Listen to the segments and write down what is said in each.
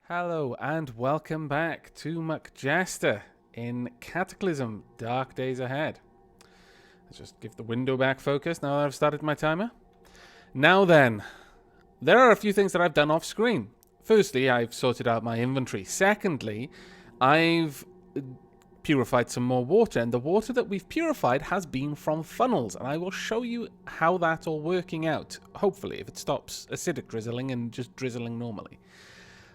Hello and welcome back to McJester in Cataclysm, Dark Days Ahead. Let's just give the window back focus now that I've started my timer. Now then, there are a few things that I've done off screen. Firstly, I've sorted out my inventory. Secondly, I've purified some more water, and the water that we've purified has been from funnels, and I will show you how that's all working out, hopefully, if it stops acidic drizzling and just drizzling normally.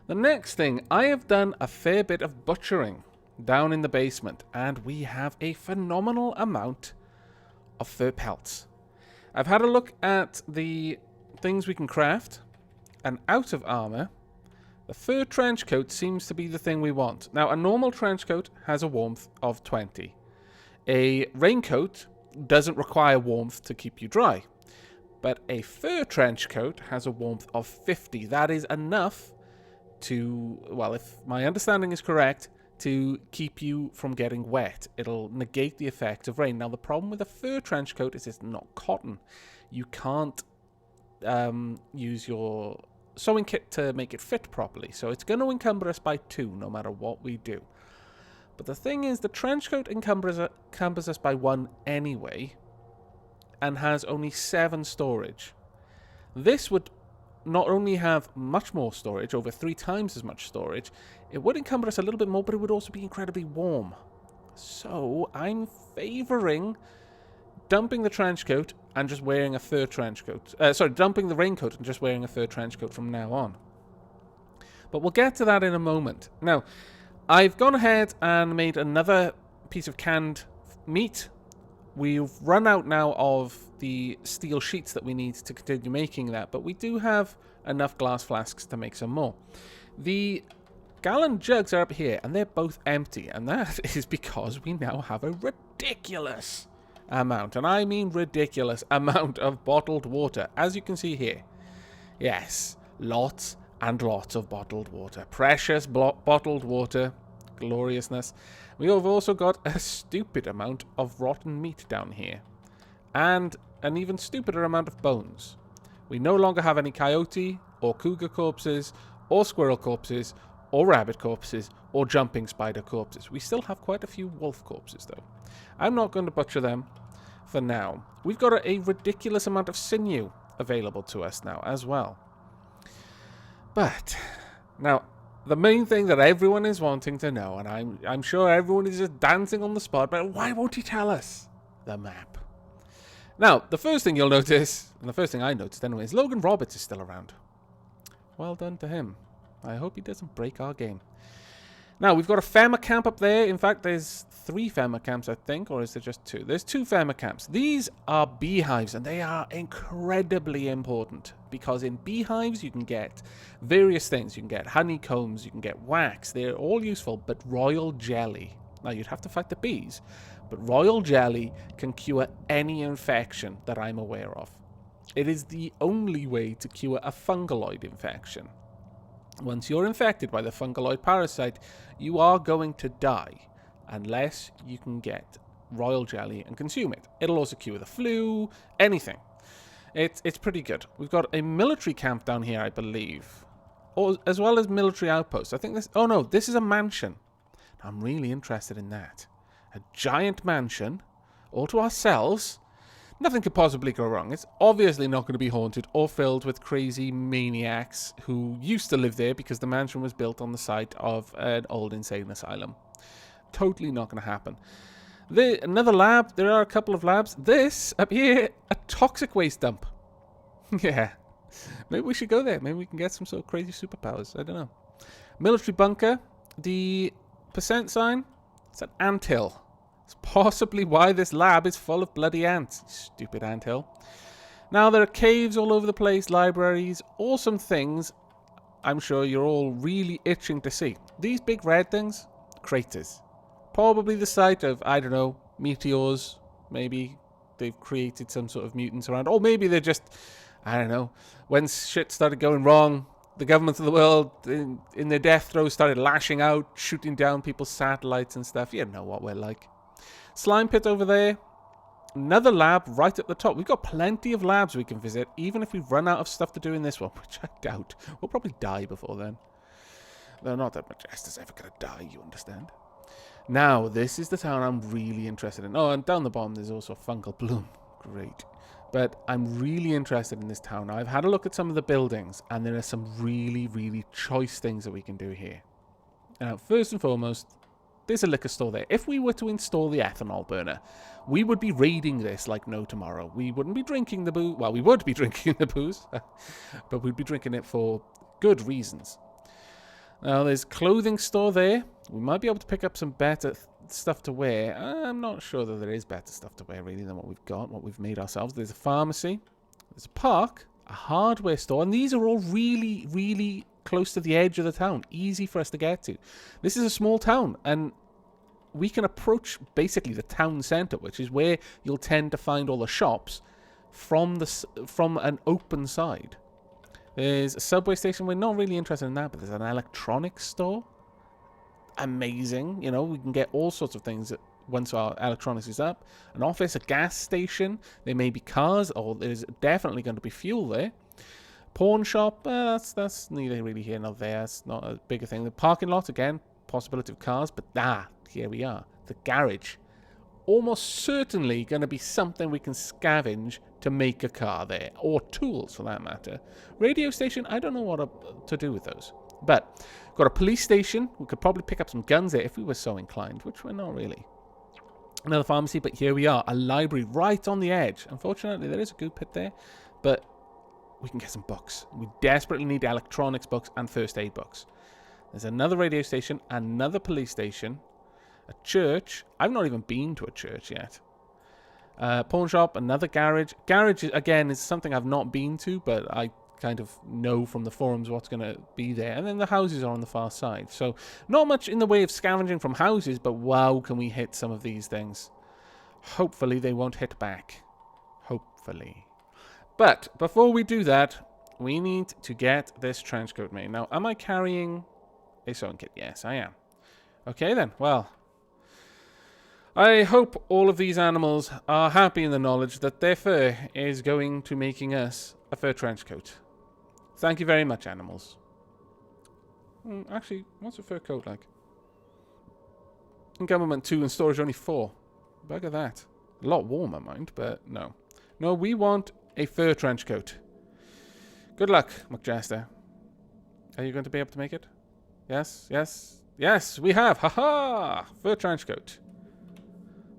The next thing, I have done a fair bit of butchering down in the basement, and we have a phenomenal amount of fur pelts. I've had a look at the things we can craft, and out of armor, the fur trench coat seems to be the thing we want. Now, a normal trench coat has a warmth of 20. A raincoat doesn't require warmth to keep you dry, but a fur trench coat has a warmth of 50. That is enough to, well, if my understanding is correct, to keep you from getting wet. It'll negate the effect of rain. Now, the problem with a fur trench coat is it's not cotton. You can't use your sewing kit to make it fit properly, so it's going to encumber us by 2 no matter what we do. But the thing is, the trench coat encumbers us by 1 anyway, and has only 7 storage. This would not only have much more storage, over 3 times as much storage, it would encumber us a little bit more, but it would also be incredibly warm. So I'm favouring dumping the trench coat and just wearing a fur trench coat. Dumping the raincoat and just wearing a fur trench coat from now on. But we'll get to that in a moment. Now, I've gone ahead and made another piece of canned meat. We've run out now of the steel sheets that we need to continue making that, but we do have enough glass flasks to make some more. The gallon jugs are up here, and they're both empty, and that is because we now have a ridiculous amount, and I mean ridiculous amount of bottled water, as you can see here. Yes, lots and lots of bottled water. Precious bottled water. Gloriousness. We have also got a stupid amount of rotten meat down here, and an even stupider amount of bones. We no longer have any coyote or cougar corpses or squirrel corpses or rabbit corpses or jumping spider corpses. We still have quite a few wolf corpses though. I'm not going to butcher them for now. We've got a ridiculous amount of sinew available to us now as well. But now, the main thing that everyone is wanting to know, and I'm sure everyone is just dancing on the spot, but why won't he tell us? The map. Now, the first thing you'll notice, and the first thing I noticed anyway, is Logan Roberts is still around. Well done to him. I hope he doesn't break our game. Now, we've got a Fema camp up there. In fact, there's 3 Fema camps, I think, or is there just 2? There's 2 Fema camps. These are beehives, and they are incredibly important, because in beehives you can get various things. You can get honeycombs, you can get wax. They're all useful, but royal jelly. Now, you'd have to fight the bees, but royal jelly can cure any infection that I'm aware of. It is the only way to cure a fungaloid infection. Once you're infected by the fungaloid parasite, you are going to die unless you can get royal jelly and consume it. It'll also cure the flu, anything. It's pretty good. We've got a military camp down here, I believe, as well as military outposts. I think this... Oh no, this is a mansion. I'm really interested in that. A giant mansion, all to ourselves. Nothing could possibly go wrong. It's obviously not going to be haunted or filled with crazy maniacs who used to live there because the mansion was built on the site of an old insane asylum. Totally not going to happen. Another lab. There are a couple of labs. This, up here, a toxic waste dump. Yeah. Maybe we should go there. Maybe we can get some sort of crazy superpowers. I don't know. Military bunker. The percent sign. It's an anthill. It's possibly why this lab is full of bloody ants. Stupid anthill. Now, there are caves all over the place, libraries, awesome things I'm sure you're all really itching to see. These big red things, craters. Probably the site of, I don't know, meteors. Maybe they've created some sort of mutants around. Or maybe they're just, I don't know, when shit started going wrong, the governments of the world, in their death throes, started lashing out, shooting down people's satellites and stuff. You know what we're like. Slime pit over there. Another lab right at the top. We've got plenty of labs we can visit, even if we run out of stuff to do in this one, which I doubt. We'll probably die before then. Though not that McJester's ever going to die, you understand. Now, this is the town I'm really interested in. Oh, and down the bottom there's also a fungal bloom. Great. But I'm really interested in this town. Now, I've had a look at some of the buildings, and there are some really, really choice things that we can do here. Now, first and foremost, there's a liquor store there. If we were to install the ethanol burner, we would be raiding this like no tomorrow. We wouldn't be drinking the booze. Well, we would be drinking the booze, but we'd be drinking it for good reasons. Now, there's a clothing store there. We might be able to pick up some better stuff to wear. I'm not sure that there is better stuff to wear, really, than what we've got, what we've made ourselves. There's a pharmacy. There's a park, a hardware store, and these are all really, really close to the edge of the town. Easy for us to get to. This is a small town, and we can approach basically the town centre, which is where you'll tend to find all the shops from an open side. There's a subway station. We're not really interested in that, but there's an electronics store. Amazing. You know, we can get all sorts of things once our electronics is up. An office, a gas station. There may be cars, or there's definitely going to be fuel there. Pawn shop. That's neither really here nor there. It's not a bigger thing. The parking lot, again, possibility of cars, but here we are. The garage. Almost certainly going to be something we can scavenge to make a car there, or tools for that matter. Radio station, I don't know what to do with those. But got a police station. We could probably pick up some guns there if we were so inclined, which we're not really. Another pharmacy, but here we are. A library right on the edge. Unfortunately, there is a goo pit there, but we can get some books. We desperately need electronics books and first aid books. There's another radio station, another police station, a church. I've not even been to a church yet. Pawn shop, another garage. Garage, again, is something I've not been to, but I kind of know from the forums what's going to be there. And then the houses are on the far side. So not much in the way of scavenging from houses, but wow, can we hit some of these things. Hopefully they won't hit back. Hopefully. But before we do that, we need to get this trench coat made. Now, am I carrying a sewing kit? Yes, I am. Okay then, well, I hope all of these animals are happy in the knowledge that their fur is going to making us a fur trench coat. Thank you very much, animals. Actually, what's a fur coat like? In Government 2 and Storage only 4. Bugger that. A lot warmer, mind, but no. No, we want a fur trench coat. Good luck, McJester. Are you going to be able to make it? Yes, yes, yes, we have. Ha-ha! Fur trench coat.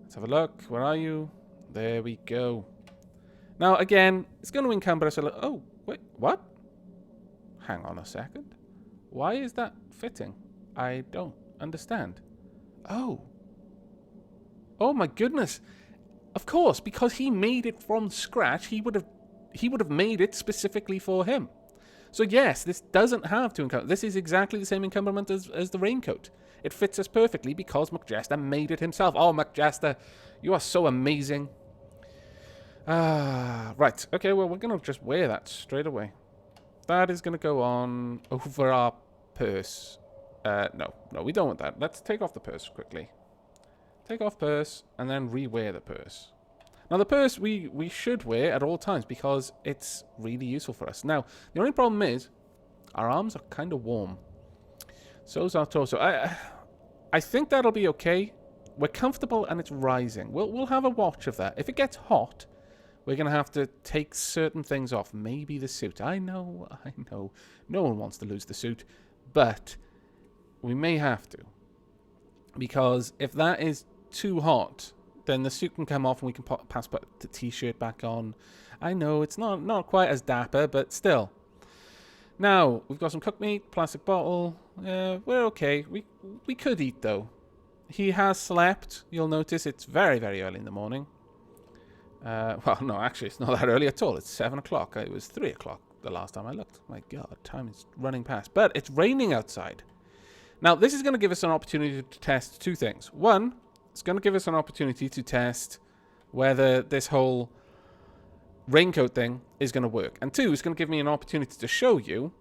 Let's have a look. Where are you? There we go. Now, again, it's going to encumber us a little. Oh, wait, what? Hang on a second. Why is that fitting? I don't understand. Oh. Oh my goodness. Of course, because he made it from scratch, he would have made it specifically for him. So yes, this doesn't have to encumber. This is exactly the same encumberment as the raincoat. It fits us perfectly because McJester made it himself. Oh, McJester, you are so amazing. Right. Okay, well, we're going to just wear that straight away. That is going to go on over our purse. No, we don't want that. Let's take off the purse quickly. Take off purse and then re-wear the purse. Now, the purse we should wear at all times because it's really useful for us. Now, the only problem is our arms are kind of warm. So's our torso. I think that'll be okay. We're comfortable and it's rising. We'll have a watch of that. If it gets hot, we're going to have to take certain things off. Maybe the suit. I know. No one wants to lose the suit. But we may have to. Because if that is too hot, then the suit can come off and we can put the t-shirt back on. I know, it's not quite as dapper, but still. Now, we've got some cooked meat, plastic bottle. We're okay. We could eat, though. He has slept. You'll notice it's very, very early in the morning. Well, no, actually, it's not that early at all. It's 7 o'clock. It was 3 o'clock the last time I looked. My God, time is running past. But it's raining outside. Now, this is going to give us an opportunity to test two things. One, it's going to give us an opportunity to test whether this whole raincoat thing is going to work. And two, it's going to give me an opportunity to show you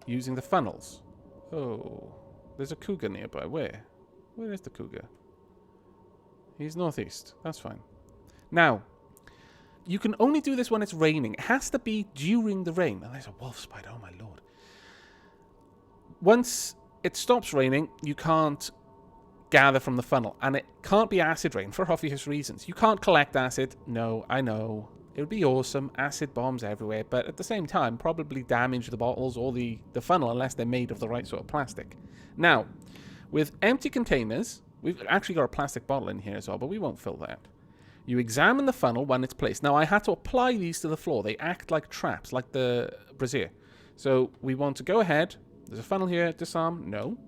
using the funnels. Oh, there's a cougar nearby. Where? Where is the cougar? He's northeast. That's fine. Now, you can only do this when it's raining. It has to be during the rain. And there's a wolf spider. Oh, my Lord. Once it stops raining, you can't gather from the funnel. And it can't be acid rain for obvious reasons. You can't collect acid. No, I know. It would be awesome. Acid bombs everywhere. But at the same time, probably damage the bottles or the funnel unless they're made of the right sort of plastic. Now, with empty containers, we've actually got a plastic bottle in here as well, but we won't fill that. You examine the funnel when it's placed. Now, I had to apply these to the floor. They act like traps, like the brazier. So we want to go ahead. There's a funnel here. Disarm. No.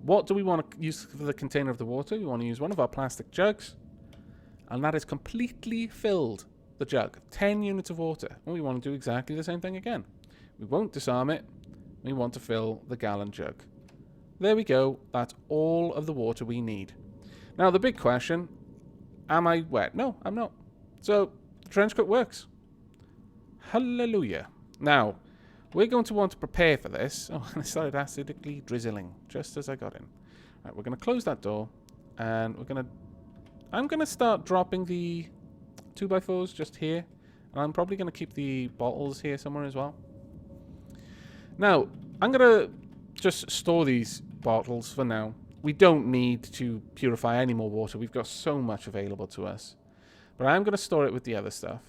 What do we want to use for the container of the water? We want to use one of our plastic jugs. And that is completely filled, the jug. 10 units of water. And we want to do exactly the same thing again. We won't disarm it. We want to fill the gallon jug. There we go. That's all of the water we need. Now, the big question... Am I wet? No, I'm not. So, the trench coat works. Hallelujah. Now, we're going to want to prepare for this. Oh, and it started acidically drizzling just as I got in. Right, we're going to close that door. And I'm going to start dropping the 2x4s just here. And I'm probably going to keep the bottles here somewhere as well. Now, I'm going to just store these bottles for now. We don't need to purify any more water. We've got so much available to us. But I'm going to store it with the other stuff.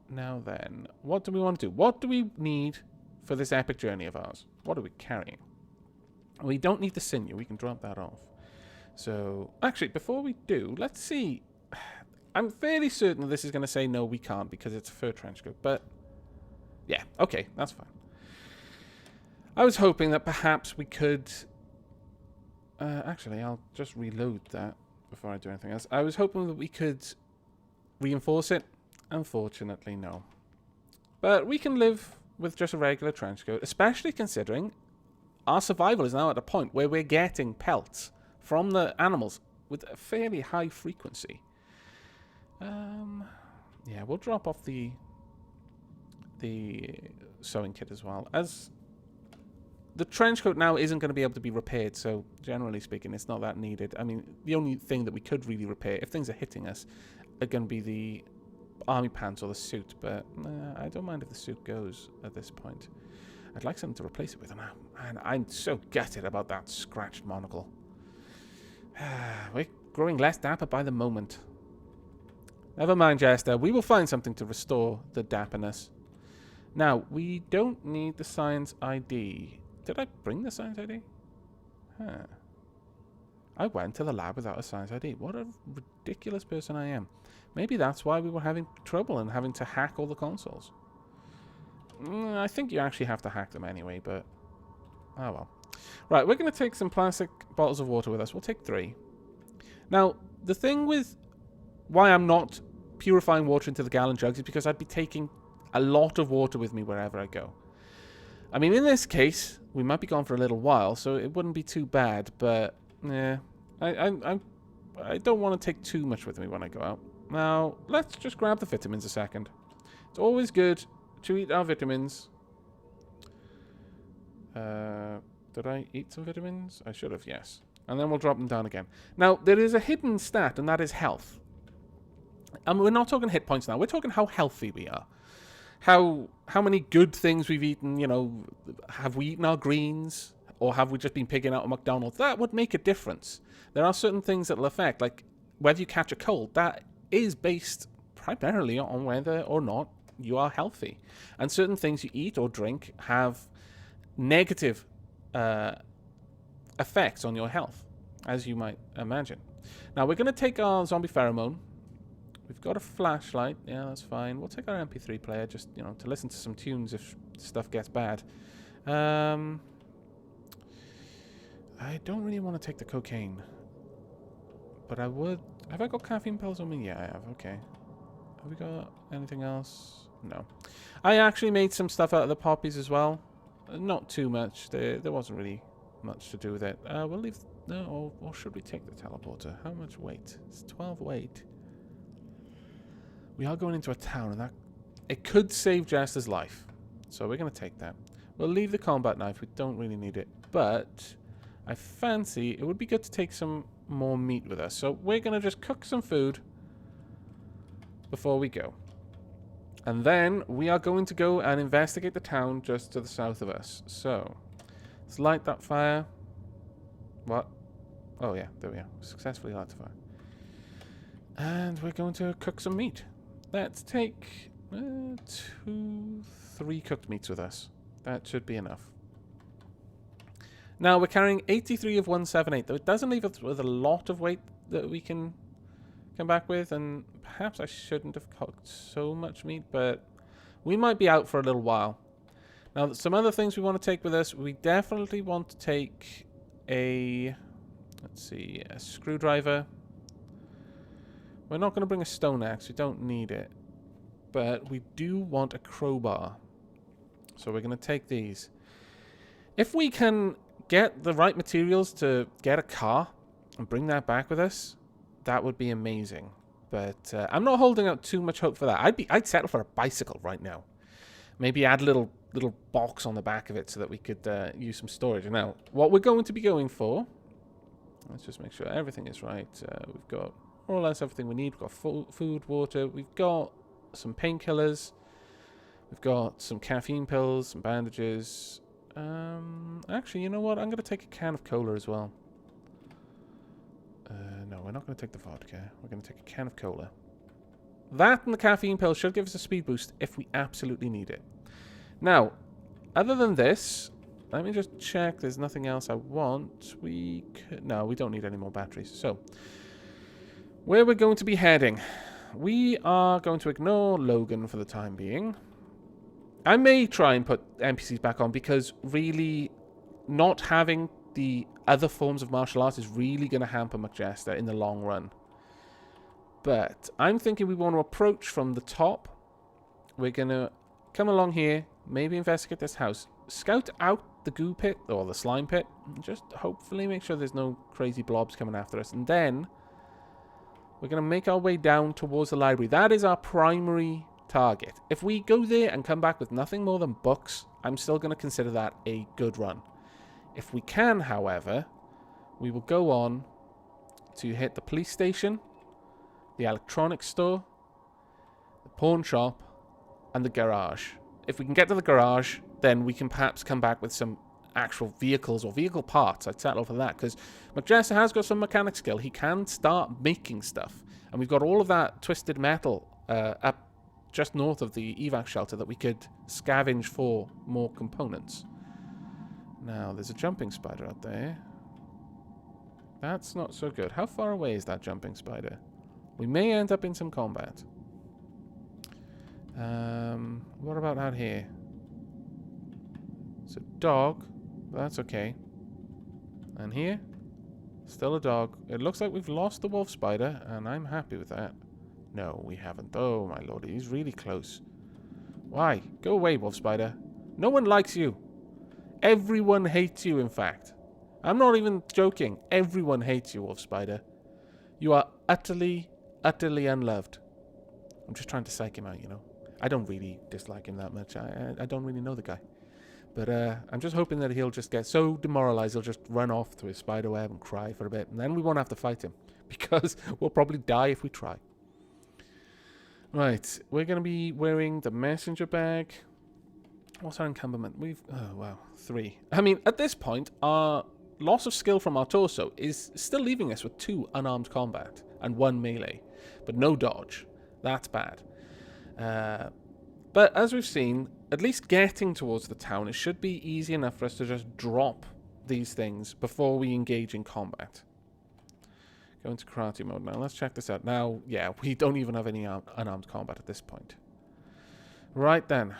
Now then, what do we want to do? What do we need for this epic journey of ours? What are we carrying? We don't need the sinew. We can drop that off. So, actually, before we do, let's see. I'm fairly certain that this is going to say no, we can't because it's a fur trench coat. But, yeah, okay, that's fine. I was hoping that perhaps we could... actually, I'll just reload that before I do anything else. I was hoping that we could reinforce it. Unfortunately, no. But we can live with just a regular trench coat, especially considering our survival is now at a point where we're getting pelts from the animals with a fairly high frequency. Yeah, we'll drop off the sewing kit as well. As the trench coat now isn't going to be able to be repaired, so generally speaking, it's not that needed. I mean, the only thing that we could really repair, if things are hitting us, are going to be the army pants or the suit, but I don't mind if the suit goes at this point. I'd like something to replace it with, and I'm so gutted about that scratched monocle. We're growing less dapper by the moment. Never mind, Jester. We will find something to restore the dapperness. Now, we don't need the science ID. Did I bring the science ID? Huh. I went to the lab without a science ID. What a ridiculous person I am. Maybe that's why we were having trouble and having to hack all the consoles. I think you actually have to hack them anyway, but... oh well. Right, we're going to take some plastic bottles of water with us. We'll take 3. Now, the thing with why I'm not purifying water into the gallon jugs is because I'd be taking a lot of water with me wherever I go. I mean, in this case, we might be gone for a little while, so it wouldn't be too bad, but... yeah, I don't want to take too much with me when I go out. Now, let's just grab the vitamins a second. It's always good to eat our vitamins. Did I eat some vitamins? I should have, yes. And then we'll drop them down again. Now, there is a hidden stat, and that is health. And we're not talking hit points now. We're talking how healthy we are. How many good things we've eaten, you know. Have we eaten our greens? Or have we just been pigging out at McDonald's? That would make a difference. There are certain things that will affect, like whether you catch a cold. That is based primarily on whether or not you are healthy. And certain things you eat or drink have negative effects on your health, as you might imagine. Now, we're going to take our zombie pheromone. We've got a flashlight. Yeah, that's fine. We'll take our MP3 player just, you know, to listen to some tunes if stuff gets bad. I don't really want to take the cocaine. But I would... have I got caffeine pills on me? Yeah, I have. Okay. Have we got anything else? No. I actually made some stuff out of the poppies as well. Not too much. There wasn't really much to do with it. We'll leave... no, or should we take the teleporter? How much weight? It's 12 weight. We are going into a town, and that... it could save Jester's life. So we're going to take that. We'll leave the combat knife. We don't really need it. But I fancy it would be good to take some more meat with us. So we're going to just cook some food before we go. And then we are going to go and investigate the town just to the south of us. So Let's light that fire. What? Oh yeah, there we are. Successfully light the fire. And we're going to cook some meat. Let's take 2, 3 cooked meats with us. That should be enough. Now we're carrying 83 of 178, though it doesn't leave us with a lot of weight that we can come back with, and perhaps I shouldn't have cooked so much meat, but we might be out for a little while. Now, some other things we want to take with us. We definitely want to take a, let's see, a screwdriver. We're not going to bring a stone axe. We don't need it. But we do want a crowbar. So we're going to take these. If we can get the right materials to get a car and bring that back with us, that would be amazing. But I'm not holding out too much hope for that. I'd settle for a bicycle right now. Maybe add a little box on the back of it so that we could use some storage. Now, what we're going to be going for, let's just make sure everything is right. We've got more or less everything we need. We've got food, water. We've got some painkillers. We've got some caffeine pills, some bandages. Actually, you know what? I'm going to take a can of cola as well. No, we're not going to take the vodka. We're going to take a can of cola. That and the caffeine pill should give us a speed boost if we absolutely need it. Now, other than this, let me just check there's nothing else I want. No, we don't need any more batteries. So, where we're going to be heading. We are going to ignore Logan for the time being. I may try and put NPCs back on because really not having the other forms of martial arts is really going to hamper McJester in the long run. But I'm thinking we want to approach from the top. We're going to come along here, maybe investigate this house, scout out the goo pit or the slime pit, and just hopefully make sure there's no crazy blobs coming after us. And then we're going to make our way down towards the library. That is our primary target. If we go there and come back with nothing more than books, I'm still going to consider that a good run. If we can, however, we will go on to hit the police station, the electronics store, the pawn shop, and the garage. If we can get to the garage, then we can perhaps come back with some actual vehicles or vehicle parts. I'd settle for that, because McJester has got some mechanic skill. He can start making stuff. And we've got all of that twisted metal up just north of the Aavak shelter that we could scavenge for more components. Now, there's a jumping spider out there. That's not so good. How far away is that jumping spider? We may end up in some combat. What about out here? It's a dog. But that's okay. And here? Still a dog. It looks like we've lost the wolf spider, and I'm happy with that. No, we haven't. Oh, my lord. He's really close. Why? Go away, wolf spider. No one likes you. Everyone hates you, in fact. I'm not even joking. Everyone hates you, wolf spider. You are utterly, utterly unloved. I'm just trying to psych him out, you know. I don't really dislike him that much. I don't really know the guy. But I'm just hoping that he'll just get so demoralized he'll just run off to his spider web and cry for a bit. And then we won't have to fight him. Because we'll probably die if we try. Right. We're going to be wearing the messenger bag. What's our encumberment? Oh, wow. 3. I mean, at this point, our loss of skill from our torso is still leaving us with 2 unarmed combat and 1 melee. But no dodge. That's bad. But as we've seen, at least getting towards the town, it should be easy enough for us to just drop these things before we engage in combat. Go into karate mode now. Let's check this out. Now, yeah, we don't even have any unarmed combat at this point. Right then.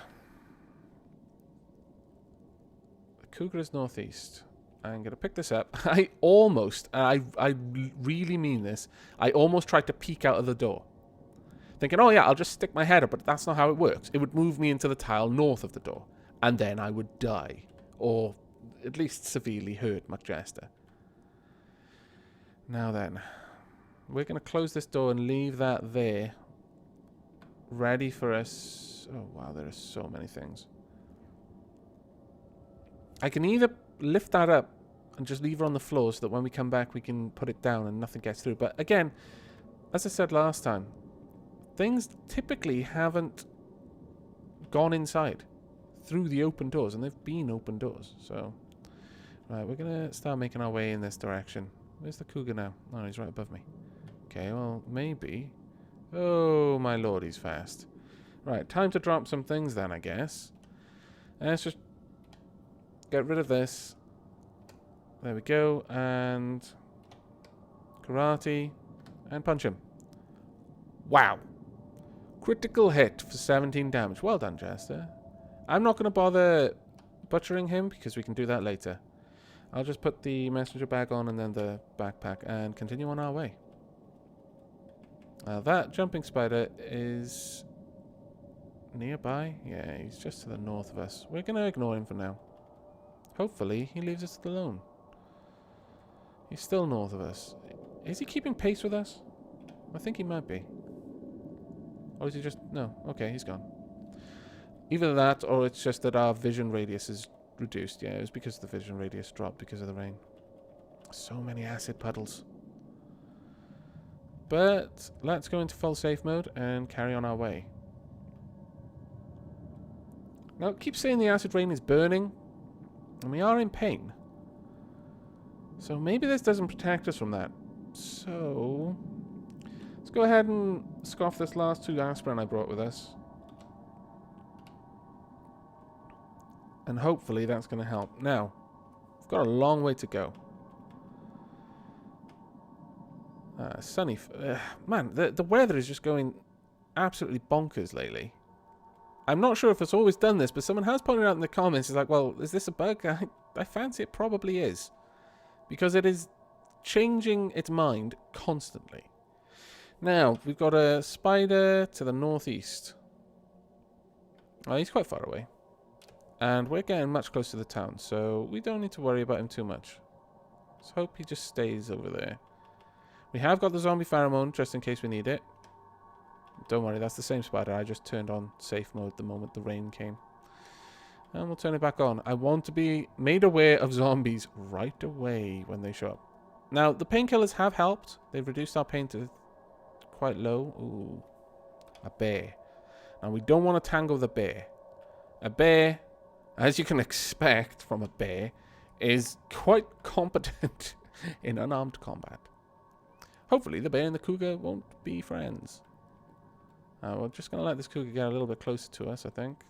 The cougar is northeast. I'm going to pick this up. I really mean this, I almost tried to peek out of the door. Thinking, oh yeah, I'll just stick my head up, but that's not how it works. It would move me into the tile north of the door, and then I would die, or at least severely hurt McJester. Now then, we're going to close this door and leave that there, ready for us. Oh wow, there are so many things. I can either lift that up and just leave her on the floor so that when we come back we can put it down and nothing gets through. But again, as I said last time, things typically haven't gone inside through the open doors, and they've been open doors. So Right, we're going to start making our way in this direction. Where's the cougar now? Oh, he's right above me. Okay, well, maybe. Oh, my lord, he's fast. Right, time to drop some things then, I guess. Let's just get rid of this. There we go, and karate, and punch him. Wow. Critical hit for 17 damage. Well done, Jester. I'm not going to bother butchering him because we can do that later. I'll just put the messenger bag on and then the backpack and continue on our way. That jumping spider is nearby. Yeah, he's just to the north of us. We're going to ignore him for now. Hopefully, he leaves us alone. He's still north of us. Is he keeping pace with us? I think he might be. Or is he just... No. Okay, he's gone. Either that, or it's just that our vision radius is reduced. Yeah, it was because the vision radius dropped because of the rain. So many acid puddles. But let's go into full safe mode and carry on our way. Now, it keeps saying the acid rain is burning, and we are in pain. So maybe this doesn't protect us from that. So let's go ahead and scoff this last 2 aspirin I brought with us. And hopefully that's going to help. Now, we've got a long way to go. Sunny. Man, the weather is just going absolutely bonkers lately. I'm not sure if it's always done this, but someone has pointed out in the comments, it's like, well, is this a bug? I fancy it probably is. Because it is changing its mind constantly. Now, we've got a spider to the northeast. Oh, he's quite far away. And we're getting much closer to the town, so we don't need to worry about him too much. Let's hope he just stays over there. We have got the zombie pheromone, just in case we need it. Don't worry, that's the same spider. I just turned on safe mode the moment the rain came. And we'll turn it back on. I want to be made aware of zombies right away when they show up. Now, the painkillers have helped. They've reduced our pain to quite low. Ooh, a bear. Now, we don't want to tangle the bear. A bear, as you can expect from a bear, is quite competent in unarmed combat. Hopefully, the bear and the cougar won't be friends. We're just going to let this cougar get a little bit closer to us, I think.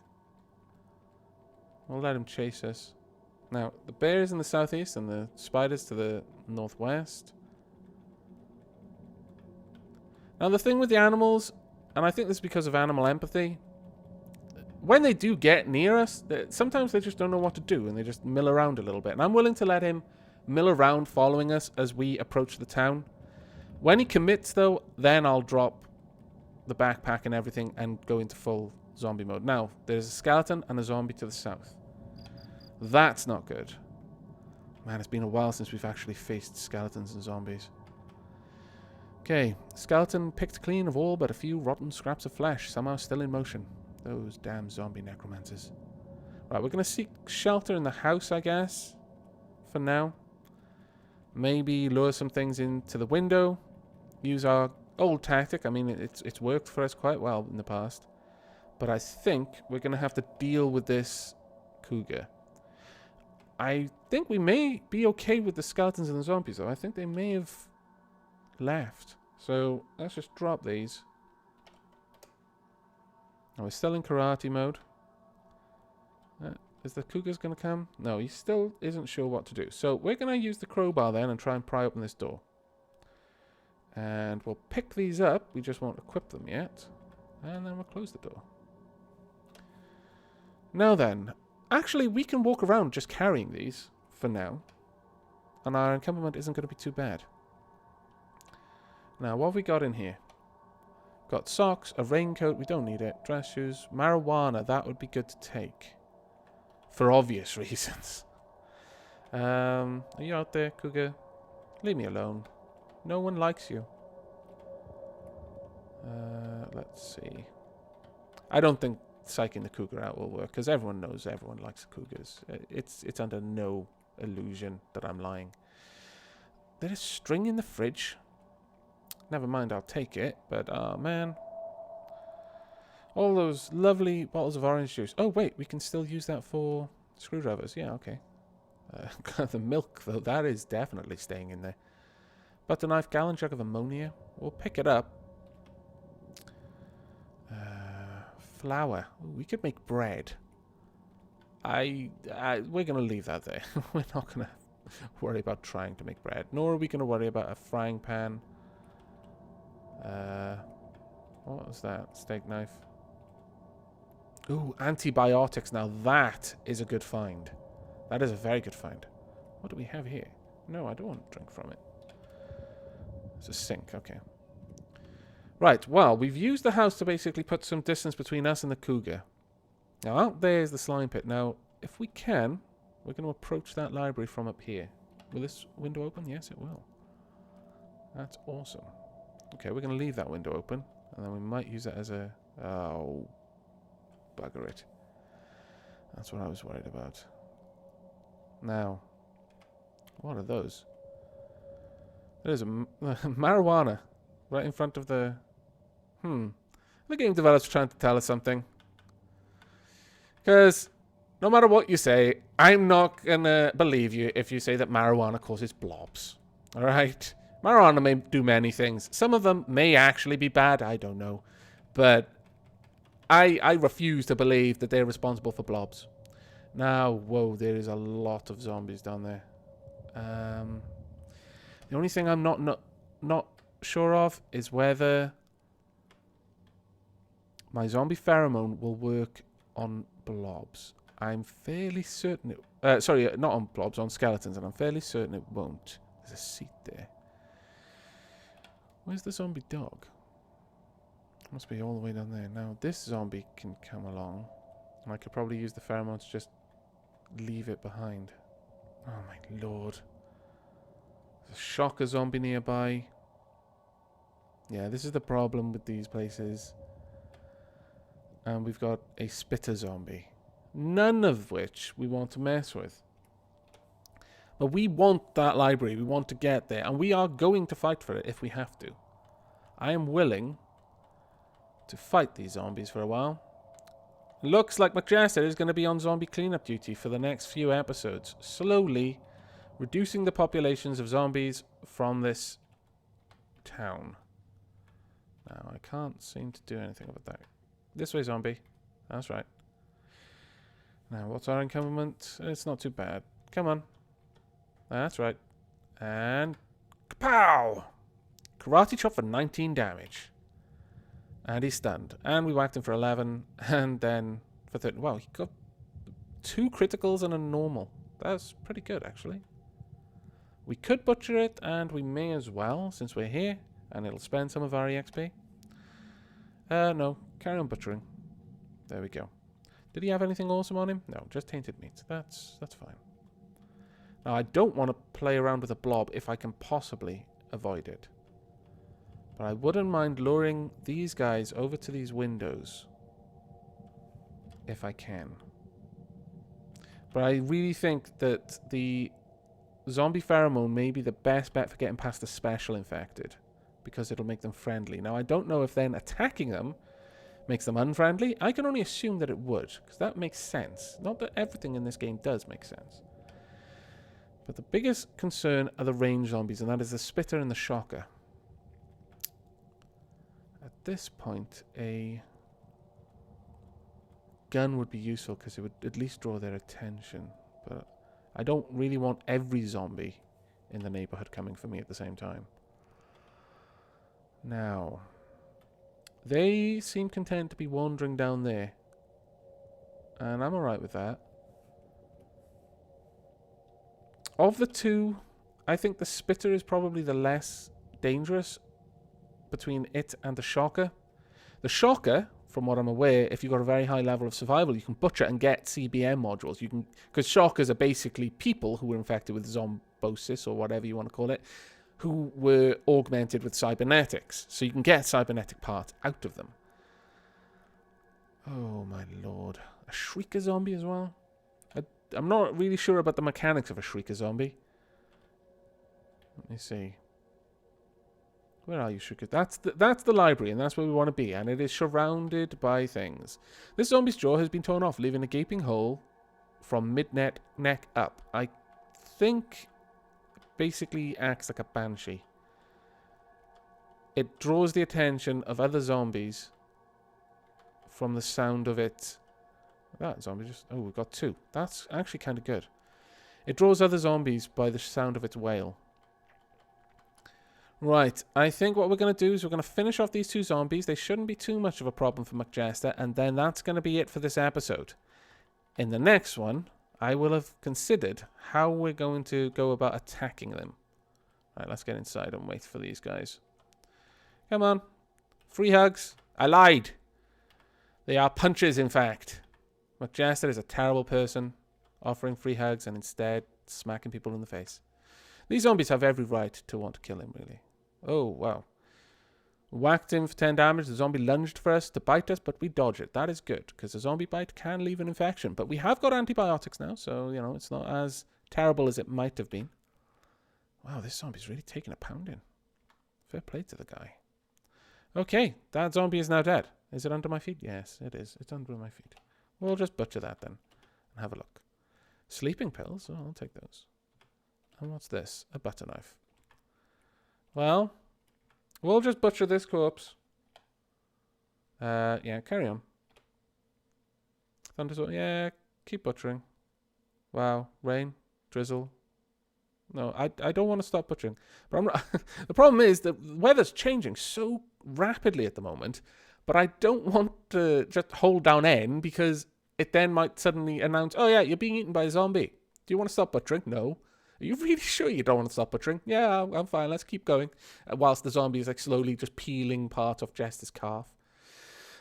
We'll let him chase us. Now, the bear is in the southeast and the spiders to the northwest. Now, the thing with the animals, and I think this is because of animal empathy, when they do get near us, sometimes they just don't know what to do and they just mill around a little bit. And I'm willing to let him mill around following us as we approach the town. When he commits, though, then I'll drop the backpack and everything and go into full zombie mode. Now, there's a skeleton and a zombie to the south. That's not good. Man, it's been a while since we've actually faced skeletons and zombies. Okay, skeleton picked clean of all but a few rotten scraps of flesh, somehow still in motion. Those damn zombie necromancers. Right, we're going to seek shelter in the house, I guess, for now. Maybe lure some things into the window. Use our old tactic. I mean, it's worked for us quite well in the past. But I think we're going to have to deal with this cougar. I think we may be okay with the skeletons and the zombies, though. I think they may have left. So let's just drop these. Oh, we're still in karate mode. Is the cougar's going to come? No, he still isn't sure what to do. So we're going to use the crowbar then and try and pry open this door. And we'll pick these up. We just won't equip them yet. And then we'll close the door. Now then, actually we can walk around just carrying these for now. And our encampment isn't going to be too bad. Now, what have we got in here? Got socks, a raincoat, we don't need it. Dress shoes, marijuana, that would be good to take. For obvious reasons. Are you out there, cougar? Leave me alone. No one likes you. Let's see. I don't think psyching the cougar out will work, because everyone knows everyone likes cougars. It's under no illusion that I'm lying. There is string in the fridge. Never mind, I'll take it. But, man. All those lovely bottles of orange juice. Oh, wait, we can still use that for screwdrivers. Yeah, okay. The milk, though, that is definitely staying in there. Butter knife, gallon jug of ammonia. We'll pick it up. Flour. Ooh, we could make bread. We're going to leave that there. We're not going to worry about trying to make bread. Nor are we going to worry about a frying pan. What was that? Steak knife. Ooh, antibiotics. Now that is a good find. That is a very good find. What do we have here? No, I don't want to drink from it. It's a sink. Okay. Right, well, we've used the house to basically put some distance between us and the cougar. Now, out there is the slime pit. Now, if we can, we're going to approach that library from up here. Will this window open? Yes, it will. That's awesome. Okay, we're going to leave that window open, and then we might use it as a... Oh, bugger it. That's what I was worried about. Now, what are those? There's a marijuana right in front of the... The game developer's trying to tell us something. Because no matter what you say, I'm not going to believe you if you say that marijuana causes blobs. Alright? Marijuana may do many things. Some of them may actually be bad. I don't know. But I refuse to believe that they're responsible for blobs. Now, whoa, there is a lot of zombies down there. The only thing I'm not sure of is whether my zombie pheromone will work on blobs. I'm fairly certain it... sorry, not on blobs, on skeletons, and I'm fairly certain it won't. There's a seat there. Where's the zombie dog? Must be all the way down there. Now, this zombie can come along. And I could probably use the pheromone to just leave it behind. Oh my lord. There's a shocker zombie nearby. Yeah, this is the problem with these places. And we've got a spitter zombie. None of which we want to mess with. But we want that library. We want to get there. And we are going to fight for it if we have to. I am willing to fight these zombies for a while. Looks like McJester is going to be on zombie cleanup duty for the next few episodes. Slowly reducing the populations of zombies from this town. Now, I can't seem to do anything about that. This way, zombie. That's right. Now, what's our encumberment? It's not too bad. Come on. That's right. And... Kapow! Karate chop for 19 damage. And he's stunned. And we whacked him for 11. And then for 13. Wow, he got 2 criticals and a normal. That's pretty good, actually. We could butcher it, and we may as well, since we're here. And it'll spend some of our EXP. No. Carry on butchering. There we go. Did he have anything awesome on him? No, just tainted meat. That's fine. Now, I don't want to play around with a blob if I can possibly avoid it. But I wouldn't mind luring these guys over to these windows. If I can. But I really think that the zombie pheromone may be the best bet for getting past the special infected. Because it'll make them friendly. Now, I don't know if then attacking them makes them unfriendly. I can only assume that it would. Because that makes sense. Not that everything in this game does make sense. But the biggest concern are the range zombies. And that is the spitter and the shocker. At this point, a gun would be useful because it would at least draw their attention. But I don't really want every zombie in the neighborhood coming for me at the same time. Now, they seem content to be wandering down there. And I'm alright with that. Of the two, I think the spitter is probably the less dangerous between it and the shocker. The shocker, from what I'm aware, if you've got a very high level of survival, you can butcher and get CBM modules. You can, because shockers are basically people who were infected with zombosis or whatever you want to call it, who were augmented with cybernetics. So you can get cybernetic parts out of them. Oh my lord. A shrieker zombie as well? I'm not really sure about the mechanics of a shrieker zombie. Let me see. Where are you, shrieker? That's the library, and that's where we want to be. And it is surrounded by things. This zombie's jaw has been torn off, leaving a gaping hole from mid-neck up. I think basically acts like a banshee. It draws the attention of other zombies from the sound of it. That zombie just... Oh, we've got 2. That's actually kind of good. It draws other zombies by the sound of its wail. Right, I think what we're going to do is we're going to finish off these 2 zombies. They shouldn't be too much of a problem for McJester, and then that's going to be it for this episode. In the next one, I will have considered how we're going to go about attacking them. Right, let's get inside and wait for these guys. Come on. Free hugs. I lied. They are punches, in fact. McJester is a terrible person, offering free hugs and instead smacking people in the face. These zombies have every right to want to kill him, really. Oh, wow. Whacked him for 10 damage. The zombie lunged for us to bite us, but we dodge it. That is good, because a zombie bite can leave an infection. But we have got antibiotics now, so, you know, it's not as terrible as it might have been. Wow, this zombie's really taking a pounding. Fair play to the guy. Okay, that zombie is now dead. Is it under my feet? Yes, it is. It's under my feet. We'll just butcher that then and have a look. Sleeping pills? Oh, I'll take those. And what's this? A butter knife. Well, we'll just butcher this corpse. Yeah, carry on. Thunderstorm. Yeah, keep butchering. Wow, rain, drizzle. No, I don't want to stop butchering. But the problem is that the weather's changing so rapidly at the moment. But I don't want to just hold down N because it then might suddenly announce, oh yeah, you're being eaten by a zombie. Do you want to stop butchering? No. Are you really sure you don't want to stop butchering? Yeah, I'm fine. Let's keep going. Whilst the zombie is like slowly just peeling part of Jester's calf.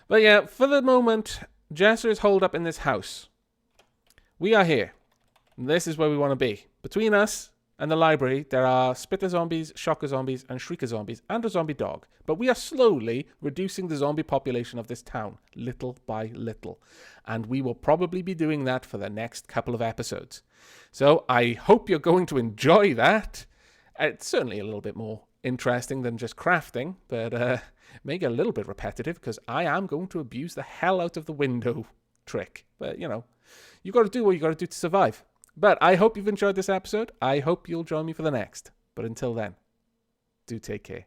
But yeah, for the moment, Jester is holed up in this house. We are here. This is where we want to be. Between us and the library, there are spitter zombies, shocker zombies, and shrieker zombies, and a zombie dog. But we are slowly reducing the zombie population of this town, little by little. And we will probably be doing that for the next couple of episodes. So I hope you're going to enjoy that. It's certainly a little bit more interesting than just crafting, but may get a little bit repetitive because I am going to abuse the hell out of the window trick. But, you know, you got to do what you got to do to survive. But I hope you've enjoyed this episode. I hope you'll join me for the next. But until then, do take care.